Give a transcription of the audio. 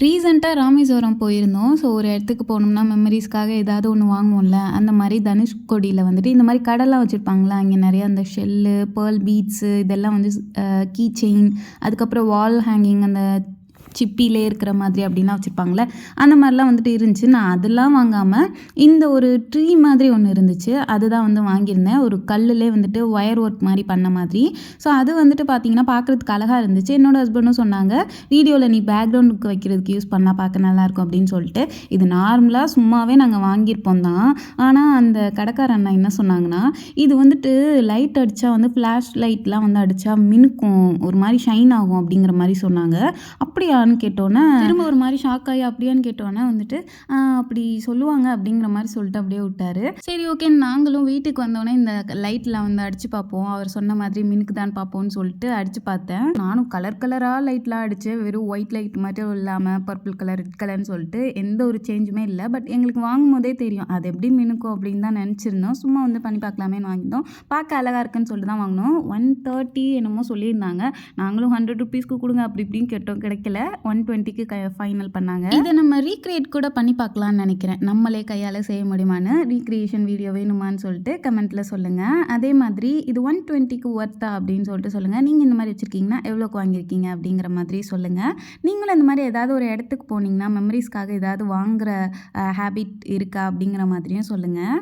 ரீசெண்டாக ராமேஸ்வரம் போயிருந்தோம். ஸோ ஒரு இடத்துக்கு போனோம்னா மெமரீஸ்க்காக ஏதாவது ஒன்று வாங்குவோம்ல. அந்த மாரி தனுஷ்கோடியில வந்துட்டு இந்த மாரி கடைலாம் வச்சுருப்பாங்களா, அங்கே நெறையா அந்த ஷெல்லு, பேர்ல் பீட்ஸு இதெல்லாம் வந்து கீ செயின், அதுக்கப்புறம் வால் ஹேங்கிங் அந்த சிப்பிலே இருக்கிற மாதிரி அப்படின்லாம் வச்சுருப்பாங்கள்ல. அந்த மாதிரிலாம் வந்துட்டு இருந்துச்சு. நான் அதெல்லாம் வாங்காமல் இந்த ஒரு ட்ரீ மாதிரி ஒன்று இருந்துச்சு. அதுதான் வந்து வாங்கியிருந்தேன். ஒரு கல்லுலே வந்துட்டு ஒயர் ஒர்க் மாதிரி பண்ண மாதிரி. ஸோ அது வந்துட்டு பார்த்தீங்கன்னா பார்க்குறதுக்கு அழகாக இருந்துச்சு. என்னோட ஹஸ்பண்டும் சொன்னாங்க, வீடியோவில் நீ பேக்ரவுண்டுக்கு வைக்கிறதுக்கு யூஸ் பண்ணால் பார்க்க நல்லாயிருக்கும் அப்படின்னு சொல்லிட்டு. இது நார்மலாக சும்மாவே நாங்கள் வாங்கியிருப்போம் தான். ஆனால் அந்த கடைக்கார அண்ணா என்ன சொன்னாங்கன்னா, இது வந்துட்டு லைட் அடித்தா வந்து ஃப்ளாஷ் லைட்லாம் வந்து அடித்தா மினுக்கும், ஒரு மாதிரி ஷைன் ஆகும் அப்படிங்கிற மாதிரி சொன்னாங்க. அப்படியான்னு கேட்டோன்னே திரும்ப ஒரு மாதிரி ஷாக் ஆகி அப்படியான்னு கேட்டோன்னே வந்துட்டு அப்படி சொல்லுவாங்க அப்படிங்கிற மாதிரி சொல்லிட்டு அப்படியே விட்டாரு. சரி ஓகே, நாங்களும் வீட்டுக்கு வந்தோடனே இந்த லைட்டில் வந்து அடித்து பார்ப்போம், அவர் சொன்ன மாதிரி மினுக்குதான் பார்ப்போம்னு சொல்லிட்டு அடித்து பார்த்தேன். நானும் கலர் கலராக லைட்லாம் அடித்தேன். வெறும் ஒயிட் லைட் மட்டும் இல்லாமல் பர்பிள் கலர், ரெட் கலர்னு சொல்லிட்டு எந்த ஒரு சேஞ்சுமே இல்லை. பட் எங்களுக்கு வாங்கும் போதே தெரியும் அது எப்படி மினுக்கும் அப்படின்னு தான் நினச்சிருந்தோம். சும்மா வந்து பண்ணி பார்க்கலாமேன்னு வாங்கியிருந்தோம். பார்க்க அழகாக இருக்குன்னு சொல்லிட்டு தான் வாங்கினோம். 130 என்னமோ சொல்லியிருந்தாங்க. நாங்களும் 100 ருபீஸ்க்கு கொடுங்க அப்படி இப்படின்னு கேட்டோம், கிடைக்கல. 120க்கு ஃபைனல் பண்ணாங்க. இதை நம்ம ரீக்ரியேட் கூட பண்ணி பார்க்கலான்னு நினைக்கிறேன். நம்மளே கையால் செய்ய முடியுமான்னு. ரீக்ரியேஷன் வீடியோ வேணுமான்னு சொல்லிட்டு கமெண்ட்டில் சொல்லுங்கள். அதே மாதிரி இது 120க்கு ஒர்த்தா அப்படின்னு சொல்லிட்டு சொல்லுங்கள். நீங்கள் இந்த மாதிரி வச்சுருக்கீங்கன்னா எவ்வளோக்கு வாங்கியிருக்கீங்க அப்படிங்கிற மாதிரி சொல்லுங்கள். நீங்களும் இந்த மாதிரி ஏதாவது ஒரு இடத்துக்கு போனீங்கன்னா மெமரிஸ்க்காக ஏதாவது வாங்குகிற ஹேபிட் இருக்கா அப்படிங்கிற மாதிரியும் சொல்லுங்கள்.